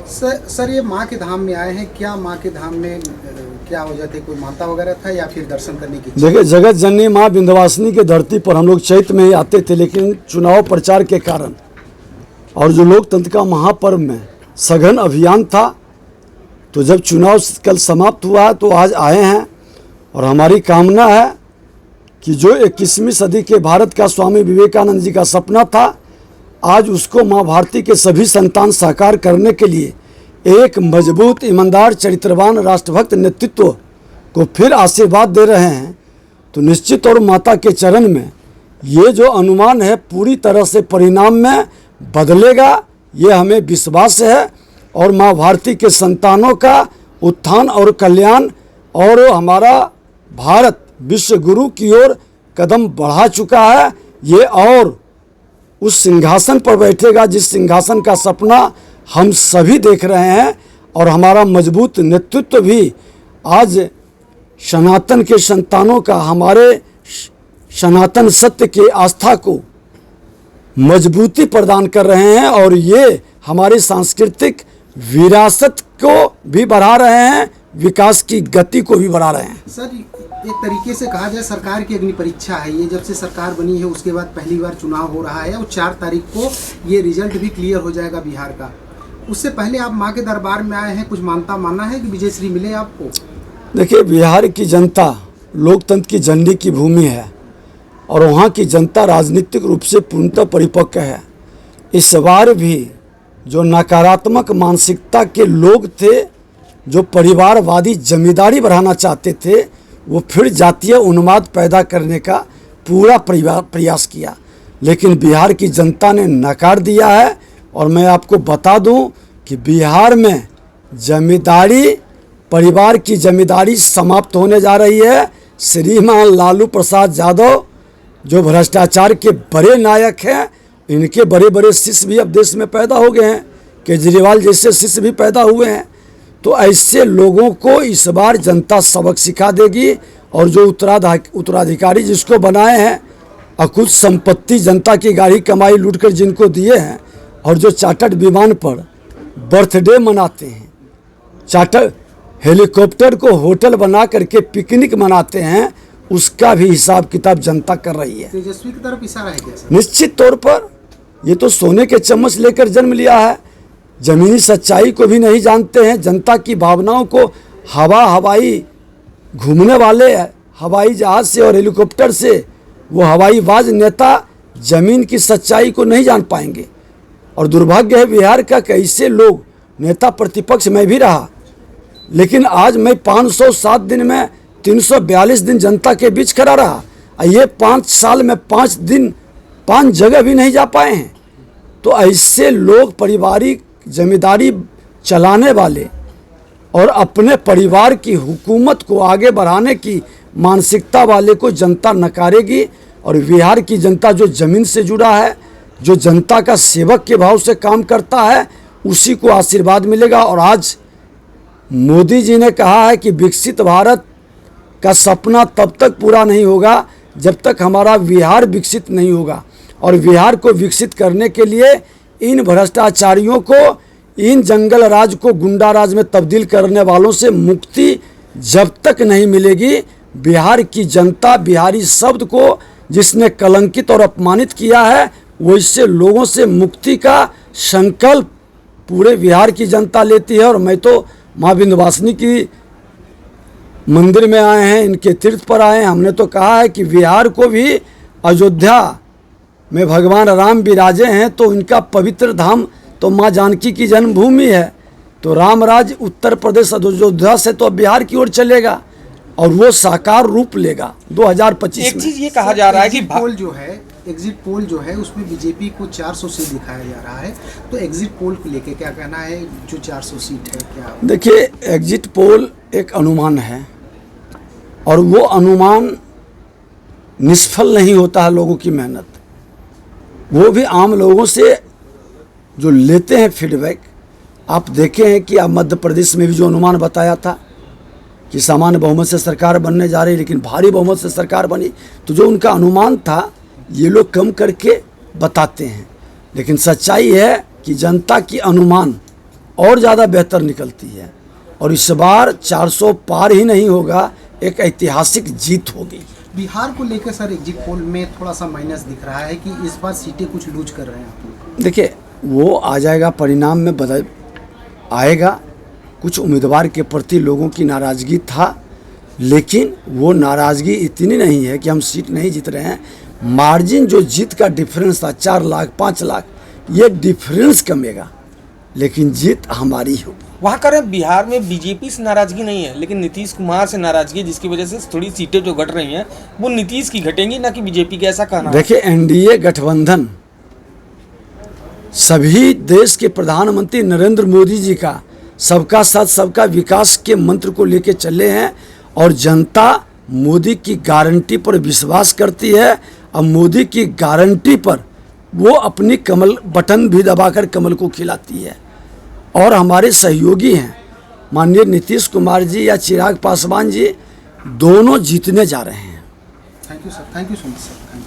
Sir ये माँ के धाम में आए हैं, क्या माँ के धाम में क्या वजह थी? कोई माता वगैरह था या फिर दर्शन करने की? देखिए, जगत जननी माँ विंध्यवासिनी के धरती पर हम लोग चैत्र में ही आते थे, लेकिन चुनाव प्रचार के कारण और जो लोकतंत्र का महापर्व में सघन अभियान था, तो जब चुनाव कल समाप्त हुआ है तो आज आए हैं। और हमारी कामना है कि जो 21वीं सदी के भारत का स्वामी विवेकानंद जी का सपना था, आज उसको माँ भारती के सभी संतान साकार करने के लिए एक मजबूत, ईमानदार, चरित्रवान, राष्ट्रभक्त नेतृत्व को फिर आशीर्वाद दे रहे हैं। तो निश्चित और माता के चरण में ये जो अनुमान है पूरी तरह से परिणाम में बदलेगा, ये हमें विश्वास है। और माँ भारती के संतानों का उत्थान और कल्याण, और हमारा भारत विश्व गुरु की ओर कदम बढ़ा चुका है। ये और उस सिंहासन पर बैठेगा जिस सिंहासन का सपना हम सभी देख रहे हैं। और हमारा मजबूत नेतृत्व भी आज सनातन के संतानों का, हमारे सनातन सत्य के आस्था को मजबूती प्रदान कर रहे हैं। और ये हमारी सांस्कृतिक विरासत को भी बढ़ा रहे हैं, विकास की गति को भी बढ़ा रहे हैं। सर एक तरीके से कहा जाए सरकार की अग्नि परीक्षा है ये। जब से सरकार बनी है उसके बाद पहली बार चुनाव हो रहा है और 4 तारीख को ये रिजल्ट भी क्लियर हो जाएगा बिहार का। उससे पहले आप माँ के दरबार में आए हैं, कुछ माना है कि विजयश्री मिले आपको? देखिए, बिहार की जनता लोकतंत्र की झंडी की भूमि है और वहाँ की जनता राजनीतिक रूप से पूर्णतः परिपक्व है। इस बार भी जो नकारात्मक मानसिकता के लोग थे, जो परिवारवादी जमींदारी बढ़ाना चाहते थे, वो फिर जातीय उन्माद पैदा करने का पूरा प्रयास किया, लेकिन बिहार की जनता ने नकार दिया है। और मैं आपको बता दूं कि बिहार में जमींदारी, परिवार की जमींदारी समाप्त होने जा रही है। श्रीमान लालू प्रसाद यादव जो भ्रष्टाचार के बड़े नायक हैं, इनके बड़े बड़े शिष्य भी अब देश में पैदा हो गए हैं, केजरीवाल जैसे शिष्य भी पैदा हुए हैं। तो ऐसे लोगों को इस बार जनता सबक सिखा देगी। और जो उत्तराधिकारी जिसको बनाए हैं, अकुत संपत्ति, जनता की गाड़ी कमाई लूटकर जिनको दिए हैं, और जो चार्टर्ड विमान पर बर्थडे मनाते हैं, चार्टर हेलीकॉप्टर को होटल बना करके पिकनिक मनाते हैं, उसका भी हिसाब किताब जनता कर रही है। तेजस्वी की तरफ इशारा है क्या सर? निश्चित तौर पर ये तो सोने के चम्मच लेकर जन्म लिया है, जमीनी सच्चाई को भी नहीं जानते हैं। जनता की भावनाओं को हवाई घूमने वाले हवाई जहाज से और हेलीकॉप्टर से वो हवाईबाज नेता जमीन की सच्चाई को नहीं जान पाएंगे। और दुर्भाग्य है बिहार का, कैसे लोग नेता प्रतिपक्ष में भी रहा, लेकिन आज मैं 507 दिन में 342 दिन जनता के बीच खड़ा रहा। ये 5 साल में 5 दिन 5 जगह भी नहीं जा पाए हैं। तो ऐसे लोग, पारिवारिक जमींदारी चलाने वाले और अपने परिवार की हुकूमत को आगे बढ़ाने की मानसिकता वाले को जनता नकारेगी। और बिहार की जनता जो ज़मीन से जुड़ा है, जो जनता का सेवक के भाव से काम करता है, उसी को आशीर्वाद मिलेगा। और आज मोदी जी ने कहा है कि विकसित भारत का सपना तब तक पूरा नहीं होगा जब तक हमारा बिहार विकसित नहीं होगा। और बिहार को विकसित करने के लिए इन भ्रष्टाचारियों को, इन जंगल राज को गुंडा राज में तब्दील करने वालों से मुक्ति जब तक नहीं मिलेगी, बिहार की जनता बिहारी शब्द को जिसने कलंकित और अपमानित किया है, वैसे लोगों से मुक्ति का संकल्प पूरे बिहार की जनता लेती है। और मैं तो माँ विंध्यवासिनी की मंदिर में आए हैं, इनके तीर्थ पर आए हैं। हमने तो कहा है कि बिहार को भी अयोध्या में भगवान राम विराजे हैं, तो इनका पवित्र धाम तो माँ जानकी की जन्मभूमि है। तो राम राज उत्तर प्रदेश अयोध्या से तो बिहार की ओर चलेगा और वो साकार रूप लेगा 2025 एक में। चीज ये कहा जा रहा है कि एग्जिट पोल जो है उसमें बीजेपी को 400 सीट दिखाया जा रहा है। तो एग्जिट पोल को लेके क्या कहना है, जो 400 सीट है क्या? देखिए, एग्जिट पोल एक अनुमान है और वो अनुमान निष्फल नहीं होता है। लोगों की मेहनत, वो भी आम लोगों से जो लेते हैं फीडबैक। आप देखे हैं कि अब मध्य प्रदेश में भी जो अनुमान बताया था कि सामान्य बहुमत से सरकार बनने जा रही, लेकिन भारी बहुमत से सरकार बनी, तो जो उनका अनुमान था ये लोग कम करके बताते हैं। लेकिन सच्चाई है कि जनता की अनुमान और ज़्यादा बेहतर निकलती है। और इस बार 400 पार ही नहीं होगा, एक ऐतिहासिक जीत होगी। बिहार को लेकर सर एग्जिट पोल में थोड़ा सा माइनस दिख रहा है कि इस बार सीटें कुछ लूज कर रहे हैं आप लोग। देखिए, वो आ जाएगा, परिणाम में बदल आएगा। कुछ उम्मीदवार के प्रति लोगों की नाराज़गी था, लेकिन वो नाराज़गी इतनी नहीं है कि हम सीट नहीं जीत रहे हैं। मार्जिन जो जीत का डिफरेंस था 4 लाख 5 लाख, ये डिफरेंस कमेगा, लेकिन जीत हमारी होगी। वहाँ करें बिहार में बीजेपी से नाराजगी नहीं है, लेकिन नीतीश कुमार से नाराजगी, जिसकी वजह से थोड़ी सीटें जो घट रही हैं वो नीतीश की घटेंगी, ना कि बीजेपी के, ऐसा कहना है। देखिए, एनडीए गठबंधन सभी देश के प्रधानमंत्री नरेंद्र मोदी जी का सबका साथ सबका विकास के मंत्र को लेकर चले हैं, और जनता मोदी की गारंटी पर विश्वास करती है। और मोदी की गारंटी पर वो अपनी कमल बटन भी दबाकर कमल को खिलाती है। और हमारे सहयोगी हैं माननीय नीतीश कुमार जी या चिराग पासवान जी, दोनों जीतने जा रहे हैं। Thank you sir, thank you so much sir.